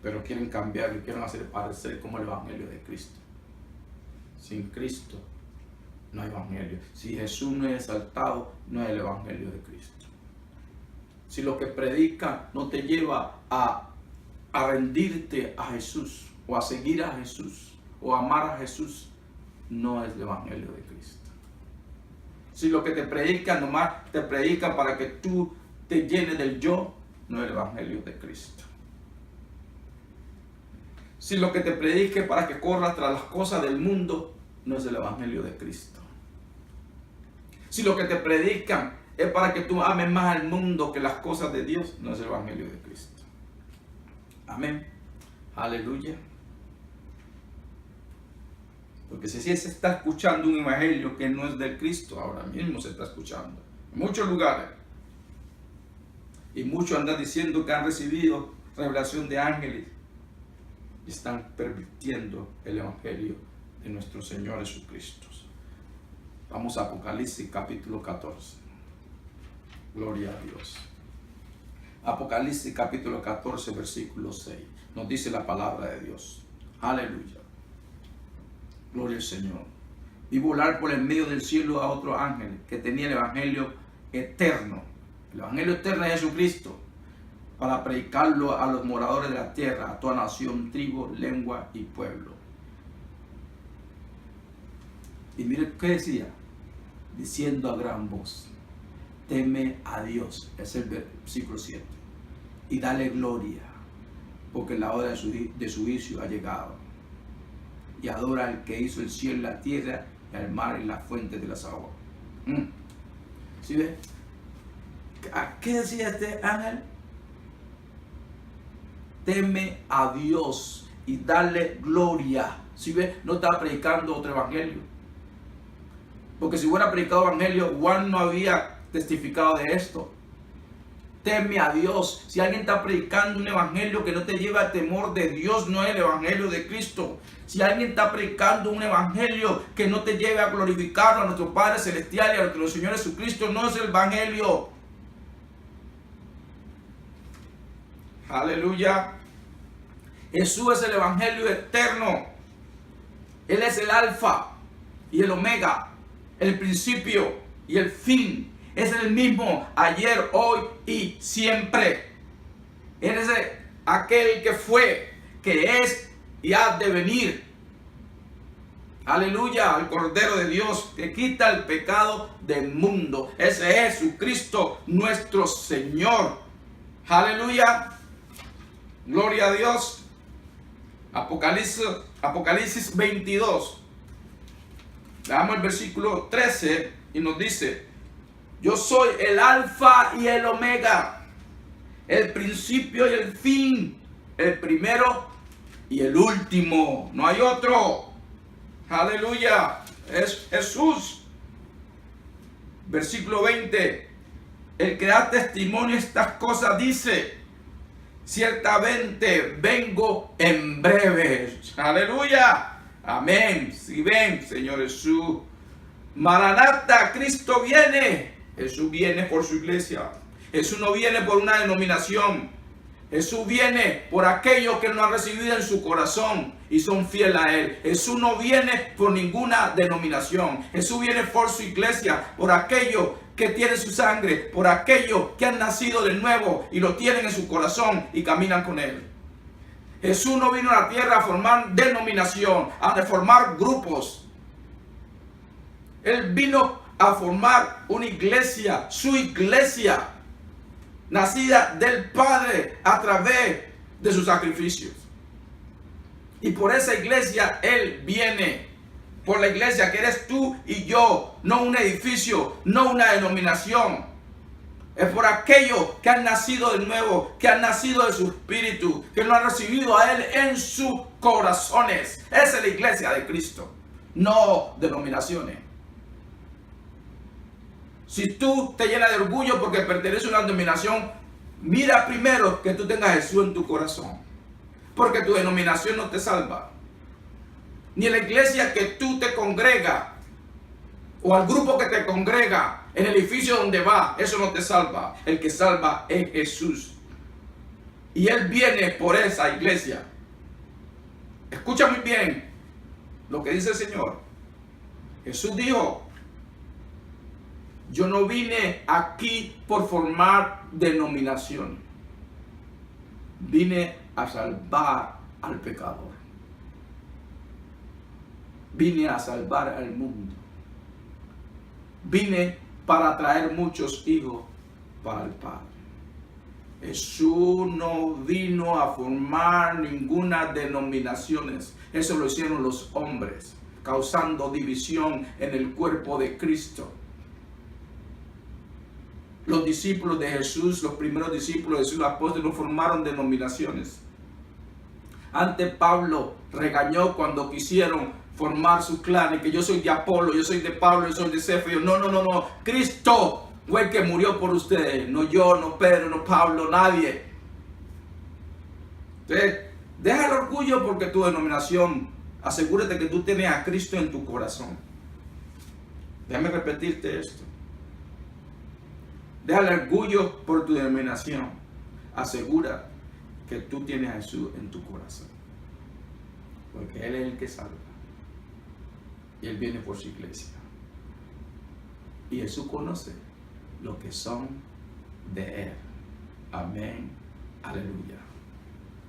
pero quieren cambiarlo y quieren hacer parecer como el evangelio de Cristo. Sin Cristo no hay evangelio. Si Jesús no es exaltado, no es el evangelio de Cristo. Si lo que predica no te lleva a a rendirte a Jesús, o a seguir a Jesús, o a amar a Jesús, no es el Evangelio de Cristo. Si lo que te predican nomás te predican para que tú te llenes del yo, no es el Evangelio de Cristo. Si lo que te predique para que corras tras las cosas del mundo, no es el Evangelio de Cristo. Si lo que te predican es para que tú ames más al mundo que las cosas de Dios, no es el Evangelio de Cristo. Amén. Aleluya. Porque si se está escuchando un evangelio que no es del Cristo, ahora mismo se está escuchando en muchos lugares. Y muchos andan diciendo que han recibido revelación de ángeles y están pervirtiendo el evangelio de nuestro Señor Jesucristo. Vamos a Apocalipsis capítulo 14. Gloria a Dios. Apocalipsis capítulo 14 versículo 6. Nos dice la palabra de Dios. Aleluya. Gloria al Señor. Vi volar por el medio del cielo a otro ángel que tenía el evangelio eterno. El evangelio eterno de Jesucristo, para predicarlo a los moradores de la tierra, a toda nación, tribu, lengua y pueblo. Y mire qué decía, diciendo a gran voz: teme a Dios, es el versículo 7, y dale gloria, porque la hora de su juicio ha llegado. Y adora al que hizo el cielo y la tierra, y al mar y las fuentes de las aguas. ¿Sí ve? ¿Qué decía este ángel? Teme a Dios y dale gloria. ¿Sí ve? No estaba predicando otro evangelio. Porque si hubiera predicado evangelio, Juan no había testificado de esto. Teme a Dios. Si alguien está predicando un evangelio que no te lleva al temor de Dios, no es el evangelio de Cristo. Si alguien está predicando un evangelio que no te lleve a glorificar a nuestro Padre Celestial y a nuestro Señor Jesucristo, no es el evangelio. Aleluya. Jesús es el evangelio eterno. Él es el alfa y el omega, el principio y el fin. Es el mismo ayer, hoy y siempre. Él es aquel que fue, que es y ha de venir. Aleluya, el Cordero de Dios que quita el pecado del mundo. Ese es Jesucristo nuestro Señor. Aleluya. Gloria a Dios. Apocalipsis 22. Veamos el versículo 13 y nos dice: yo soy el alfa y el omega, el principio y el fin, el primero y el último. No hay otro. Aleluya. Es Jesús. Versículo 20. El que da testimonio de estas cosas dice: ciertamente vengo en breve. Aleluya. Amén. Si ven, Señor Jesús. Maranata, Cristo viene. Jesús viene por su iglesia. Jesús no viene por una denominación. Jesús viene por aquellos que no han recibido en su corazón y son fieles a Él. Jesús no viene por ninguna denominación. Jesús viene por su iglesia, por aquellos que tienen su sangre, por aquellos que han nacido de nuevo y lo tienen en su corazón y caminan con Él. Jesús no vino a la tierra a formar denominación, a formar grupos. Él vino a formar una iglesia, su iglesia, nacida del Padre a través de sus sacrificios. Y por esa iglesia Él viene. Por la iglesia que eres tú y yo, no un edificio, no una denominación. Es por aquellos que han nacido de nuevo, que han nacido de su espíritu, que lo han recibido a Él en sus corazones. Esa es la iglesia de Cristo, no denominaciones. Si tú te llenas de orgullo porque perteneces a una denominación, mira primero que tú tengas a Jesús en tu corazón. Porque tu denominación no te salva. Ni la iglesia que tú te congrega o al grupo que te congrega en el edificio donde va, eso no te salva. El que salva es Jesús. Y Él viene por esa iglesia. Escucha muy bien lo que dice el Señor. Jesús dijo: yo no vine aquí por formar denominación. Vine a salvar al pecador. Vine a salvar al mundo. Vine para traer muchos hijos para el Padre. Jesús no vino a formar ninguna denominaciones. Eso lo hicieron los hombres, causando división en el cuerpo de Cristo. Los discípulos de Jesús, los primeros discípulos de Jesús, los apóstoles, no formaron denominaciones. Antes Pablo regañó cuando quisieron formar su clan, y que yo soy de Apolo, yo soy de Pablo, yo soy de Cefas. No. Cristo fue el que murió por ustedes. No yo, no Pedro, no Pablo, nadie. Entonces, deja el orgullo porque tu denominación, asegúrate que tú tienes a Cristo en tu corazón. Déjame repetirte esto. Deja el orgullo por tu denominación. Asegura que tú tienes a Jesús en tu corazón. Porque Él es el que salva. Y Él viene por su iglesia. Y Jesús conoce los que son de Él. Amén. Aleluya.